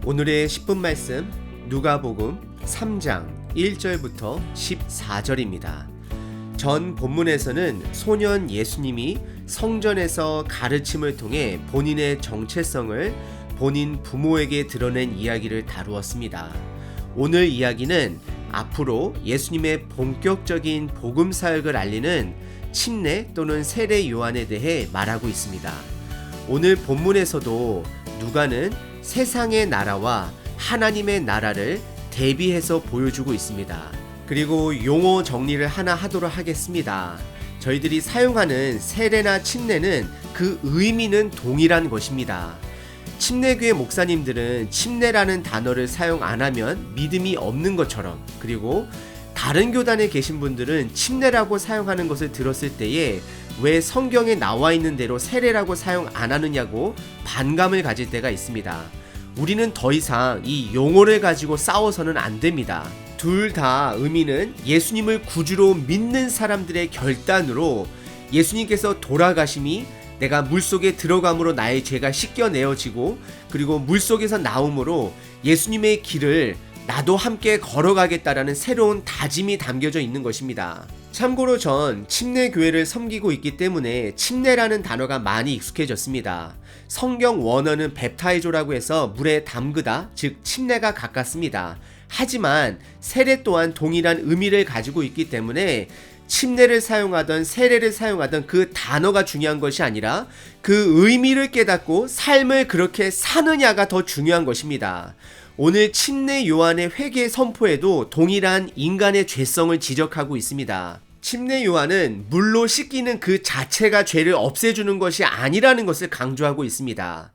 오늘의 10분 말씀 누가복음 3장 1절부터 14절입니다. 전 본문에서는 소년 예수님이 성전에서 가르침을 통해 본인의 정체성을 본인 부모에게 드러낸 이야기를 다루었습니다. 오늘 이야기는 앞으로 예수님의 본격적인 복음 사역을 알리는 침례 또는 세례 요한에 대해 말하고 있습니다. 오늘 본문에서도 누가는 세상의 나라와 하나님의 나라를 대비해서 보여주고 있습니다. 그리고 용어 정리를 하나 하도록 하겠습니다. 저희들이 사용하는 세례나 침례는 그 의미는 동일한 것입니다. 침례교회 목사님들은 침례라는 단어를 사용 안 하면 믿음이 없는 것처럼, 그리고 다른 교단에 계신 분들은 침례라고 사용하는 것을 들었을 때에 왜 성경에 나와 있는 대로 세례라고 사용 안 하느냐고 반감을 가질 때가 있습니다. 우리는 더 이상 이 용어를 가지고 싸워서는 안 됩니다. 둘 다 의미는 예수님을 구주로 믿는 사람들의 결단으로 예수님께서 돌아가심이 내가 물속에 들어감으로 나의 죄가 씻겨내어지고, 그리고 물속에서 나옴으로 예수님의 길을 나도 함께 걸어가겠다라는 새로운 다짐이 담겨져 있는 것입니다. 참고로 전 침례교회를 섬기고 있기 때문에 침례라는 단어가 많이 익숙해졌습니다. 성경 원어는 뱁타이조라고 해서 물에 담그다, 즉 침례가 가깝습니다. 하지만 세례 또한 동일한 의미를 가지고 있기 때문에 침례를 사용하던 세례를 사용하던 그 단어가 중요한 것이 아니라 그 의미를 깨닫고 삶을 그렇게 사느냐가 더 중요한 것입니다. 오늘 침례 요한의 회개 선포에도 동일한 인간의 죄성을 지적하고 있습니다. 침례 요한은 물로 씻기는 그 자체가 죄를 없애주는 것이 아니라는 것을 강조하고 있습니다.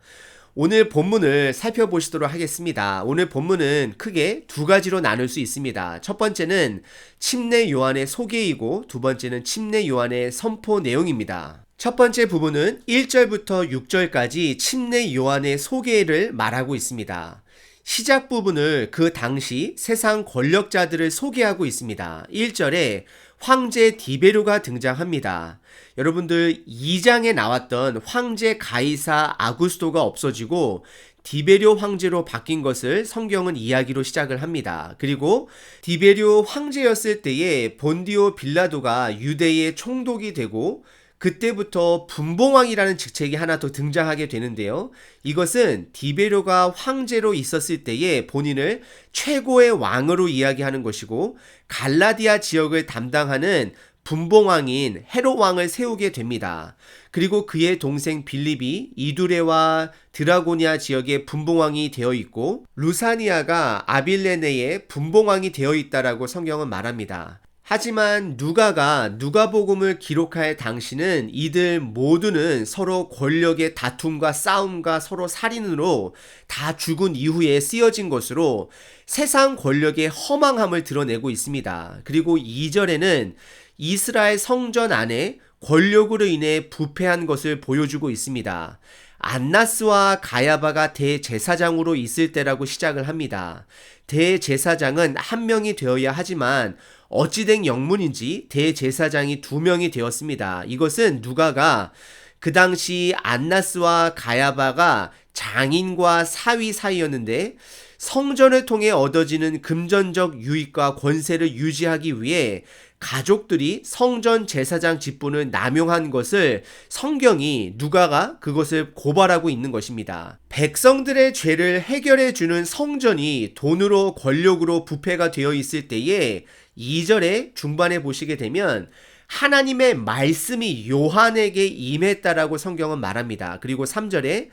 오늘 본문을 살펴보시도록 하겠습니다. 오늘 본문은 크게 두 가지로 나눌 수 있습니다. 첫 번째는 침례 요한의 소개이고, 두 번째는 침례 요한의 선포 내용입니다. 첫 번째 부분은 1절부터 6절까지 침례 요한의 소개를 말하고 있습니다. 시작 부분을 그 당시 세상 권력자들을 소개하고 있습니다. 1절에 황제 디베료가 등장합니다. 여러분들 2장에 나왔던 황제 가이사 아구스토가 없어지고 디베료 황제로 바뀐 것을 성경은 이야기로 시작을 합니다. 그리고 디베료 황제였을 때에 본디오 빌라도가 유대의 총독이 되고, 그때부터 분봉왕이라는 직책이 하나 더 등장하게 되는데요. 이것은 디베료가 황제로 있었을 때에 본인을 최고의 왕으로 이야기하는 것이고, 갈라디아 지역을 담당하는 분봉왕인 헤롯 왕을 세우게 됩니다. 그리고 그의 동생 빌립이 이두레와 드라고니아 지역의 분봉왕이 되어 있고, 루사니아가 아빌레네의 분봉왕이 되어 있다라고 성경은 말합니다. 하지만 누가가 누가복음을 기록할 당시는 이들 모두는 서로 권력의 다툼과 싸움과 서로 살인으로 다 죽은 이후에 쓰여진 것으로 세상 권력의 허망함을 드러내고 있습니다. 그리고 2절에는 이스라엘 성전 안에 권력으로 인해 부패한 것을 보여주고 있습니다. 안나스와 가야바가 대제사장으로 있을 때라고 시작을 합니다. 대제사장은 한 명이 되어야 하지만 어찌된 영문인지 대제사장이 2명이 되었습니다. 이것은 누가가 그 당시 안나스와 가야바가 장인과 사위 사이였는데, 성전을 통해 얻어지는 금전적 유익과 권세를 유지하기 위해 가족들이 성전 제사장 직분을 남용한 것을 성경이 누가가 그것을 고발하고 있는 것입니다. 백성들의 죄를 해결해 주는 성전이 돈으로 권력으로 부패가 되어 있을 때에 2절의 중반에 보시게 되면 하나님의 말씀이 요한에게 임했다라고 성경은 말합니다. 그리고 3절에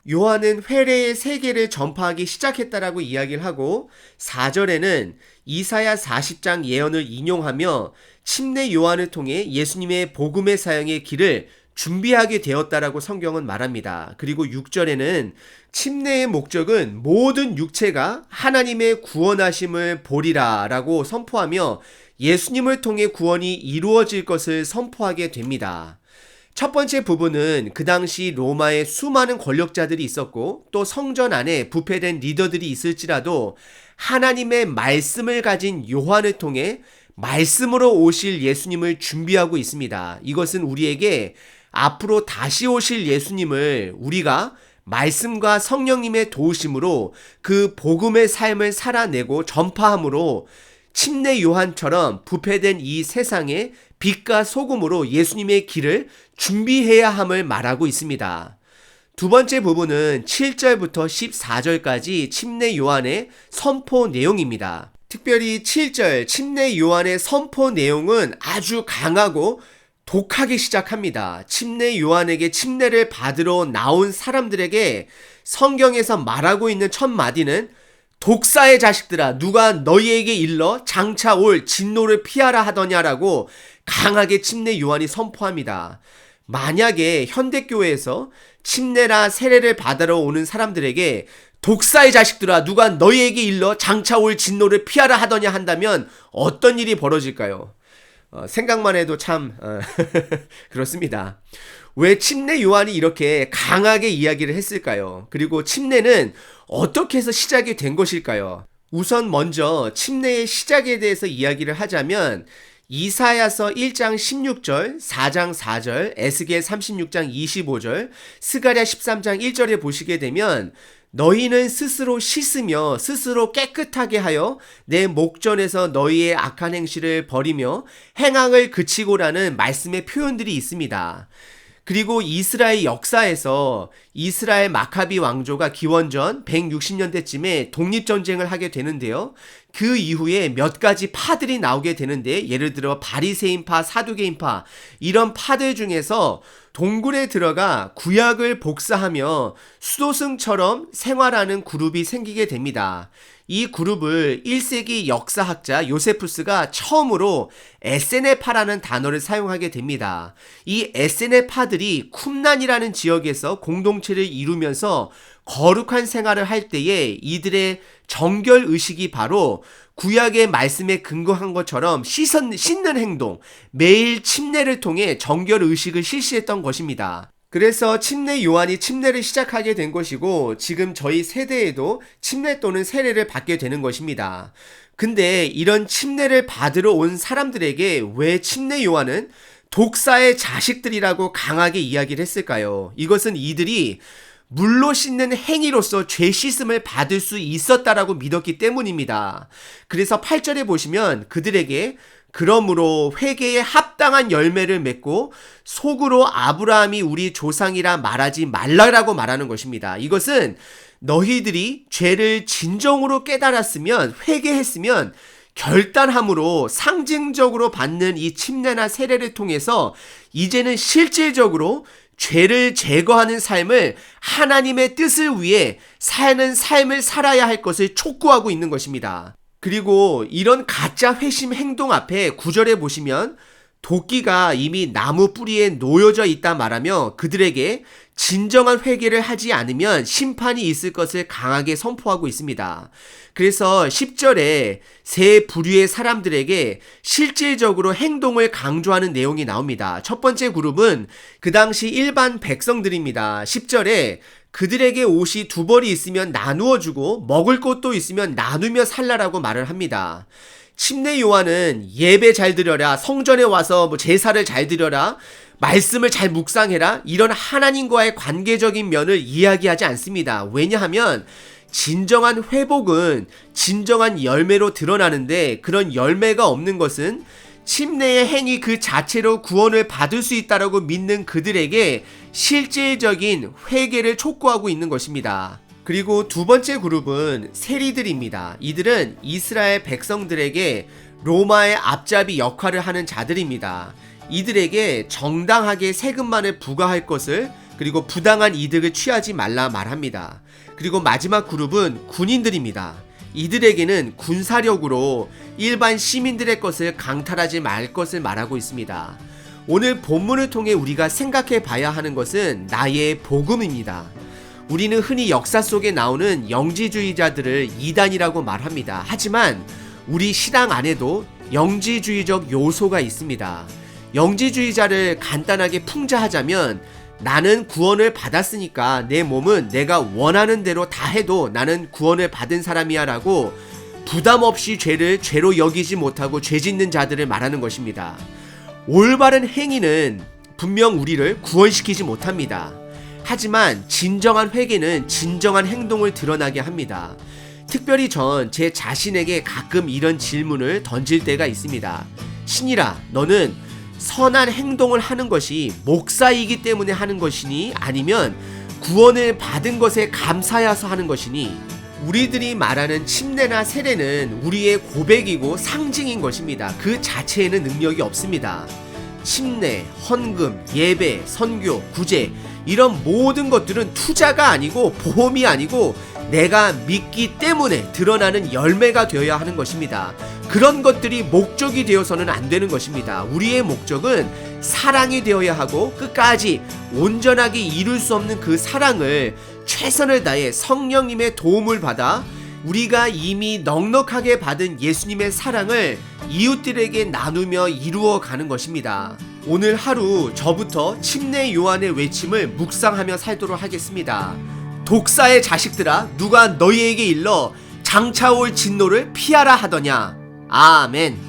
요한은 회례의 세계를 전파하기 시작했다라고 이야기를 하고, 4절에는 이사야 40장 예언을 인용하며 침례 요한을 통해 예수님의 복음의 사역의 길을 준비하게 되었다라고 성경은 말합니다. 그리고 6절에는 침례의 목적은 모든 육체가 하나님의 구원하심을 보리라 라고 선포하며 예수님을 통해 구원이 이루어질 것을 선포하게 됩니다. 첫 번째 부분은 그 당시 로마에 수많은 권력자들이 있었고, 또 성전 안에 부패된 리더들이 있을지라도 하나님의 말씀을 가진 요한을 통해 말씀으로 오실 예수님을 준비하고 있습니다. 이것은 우리에게 앞으로 다시 오실 예수님을 우리가 말씀과 성령님의 도우심으로 그 복음의 삶을 살아내고 전파함으로 침례 요한처럼 부패된 이 세상에 빛과 소금으로 예수님의 길을 준비해야 함을 말하고 있습니다. 두 번째 부분은 7절부터 14절까지 침례 요한의 선포 내용입니다. 특별히 7절 침례 요한의 선포 내용은 아주 강하고 독하게 시작합니다. 침례 요한에게 침례를 받으러 나온 사람들에게 성경에서 말하고 있는 첫 마디는 독사의 자식들아 누가 너희에게 일러 장차 올 진노를 피하라 하더냐라고 강하게 침례 요한이 선포합니다. 만약에 현대교회에서 침례나 세례를 받으러 오는 사람들에게 독사의 자식들아 누가 너희에게 일러 장차 올 진노를 피하라 하더냐 한다면 어떤 일이 벌어질까요? 생각만 해도 참 그렇습니다. 왜 침례 요한이 이렇게 강하게 이야기를 했을까요? 그리고 침례는 어떻게 해서 시작이 된 것일까요? 우선 먼저 침례의 시작에 대해서 이야기를 하자면 이사야서 1장 16절, 4장 4절, 에스겔 36장 25절, 스가랴 13장 1절에 보시게 되면 너희는 스스로 씻으며 스스로 깨끗하게 하여 내 목전에서 너희의 악한 행실을 버리며 행악을 그치고라는 말씀의 표현들이 있습니다. 그리고 이스라엘 역사에서 이스라엘 마카비 왕조가 기원전 160년대쯤에 독립전쟁을 하게 되는데요. 그 이후에 몇 가지 파들이 나오게 되는데 예를 들어 바리새인파, 사두개인파 이런 파들 중에서 동굴에 들어가 구약을 복사하며 수도승처럼 생활하는 그룹이 생기게 됩니다. 이 그룹을 1세기 역사학자 요세푸스가 처음으로 에세네파라는 단어를 사용하게 됩니다. 이 에세네파들이 쿰란이라는 지역에서 공동체를 이루면서 거룩한 생활을 할 때에 이들의 정결 의식이 바로 구약의 말씀에 근거한 것처럼 씻는 행동, 매일 침례를 통해 정결 의식을 실시했던 것입니다. 그래서 침례 요한이 침례를 시작하게 된 것이고 지금 저희 세대에도 침례 또는 세례를 받게 되는 것입니다. 근데 이런 침례를 받으러 온 사람들에게 왜 침례 요한은 독사의 자식들이라고 강하게 이야기를 했을까요? 이것은 이들이 물로 씻는 행위로서 죄 씻음을 받을 수 있었다라고 믿었기 때문입니다. 그래서 8절에 보시면 그들에게 그러므로 회개에 합당한 열매를 맺고 속으로 아브라함이 우리 조상이라 말하지 말라라고 말하는 것입니다. 이것은 너희들이 죄를 진정으로 깨달았으면 회개했으면 결단함으로 상징적으로 받는 이 침례나 세례를 통해서 이제는 실질적으로 죄를 제거하는 삶을 하나님의 뜻을 위해 사는 삶을 살아야 할 것을 촉구하고 있는 것입니다. 그리고 이런 가짜 회심 행동 앞에 9절에 보시면 도끼가 이미 나무 뿌리에 놓여져 있다 말하며 그들에게 진정한 회개를 하지 않으면 심판이 있을 것을 강하게 선포하고 있습니다. 그래서 10절에 세 부류의 사람들에게 실질적으로 행동을 강조하는 내용이 나옵니다. 첫 번째 그룹은 그 당시 일반 백성들입니다. 10절에 그들에게 옷이 두 벌이 있으면 나누어 주고 먹을 것도 있으면 나누며 살라라고 말을 합니다. 침례 요한은 예배 잘 드려라, 성전에 와서 제사를 잘 드려라, 말씀을 잘 묵상해라 이런 하나님과의 관계적인 면을 이야기하지 않습니다. 왜냐하면 진정한 회복은 진정한 열매로 드러나는데 그런 열매가 없는 것은 침례의 행위 그 자체로 구원을 받을 수 있다라고 믿는 그들에게 실질적인 회개를 촉구하고 있는 것입니다. 그리고 두 번째 그룹은 세리들입니다. 이들은 이스라엘 백성들에게 로마의 앞잡이 역할을 하는 자들입니다. 이들에게 정당하게 세금만을 부과할 것을 그리고 부당한 이득을 취하지 말라 말합니다. 그리고 마지막 그룹은 군인들입니다. 이들에게는 군사력으로 일반 시민들의 것을 강탈하지 말 것을 말하고 있습니다. 오늘 본문을 통해 우리가 생각해 봐야 하는 것은 나의 복음입니다. 우리는 흔히 역사 속에 나오는 영지주의자들을 이단이라고 말합니다. 하지만 우리 신앙 안에도 영지주의적 요소가 있습니다. 영지주의자를 간단하게 풍자하자면 나는 구원을 받았으니까 내 몸은 내가 원하는 대로 다 해도 나는 구원을 받은 사람이야 라고 부담 없이 죄를 죄로 여기지 못하고 죄 짓는 자들을 말하는 것입니다. 올바른 행위는 분명 우리를 구원시키지 못합니다. 하지만 진정한 회개는 진정한 행동을 드러나게 합니다. 특별히 전 제 자신에게 가끔 이런 질문을 던질 때가 있습니다. 신이라, 너는 선한 행동을 하는 것이 목사이기 때문에 하는 것이니 아니면 구원을 받은 것에 감사해서 하는 것이니? 우리들이 말하는 침례나 세례는 우리의 고백이고 상징인 것입니다. 그 자체에는 능력이 없습니다. 침례, 헌금, 예배, 선교, 구제 이런 모든 것들은 투자가 아니고 보험이 아니고 내가 믿기 때문에 드러나는 열매가 되어야 하는 것입니다. 그런 것들이 목적이 되어서는 안 되는 것입니다. 우리의 목적은 사랑이 되어야 하고 끝까지 온전하게 이룰 수 없는 그 사랑을 최선을 다해 성령님의 도움을 받아 우리가 이미 넉넉하게 받은 예수님의 사랑을 이웃들에게 나누며 이루어 가는 것입니다. 오늘 하루 저부터 침례 요한의 외침을 묵상하며 살도록 하겠습니다. 독사의 자식들아, 누가 너희에게 일러 장차 올 진노를 피하라 하더냐. 아멘.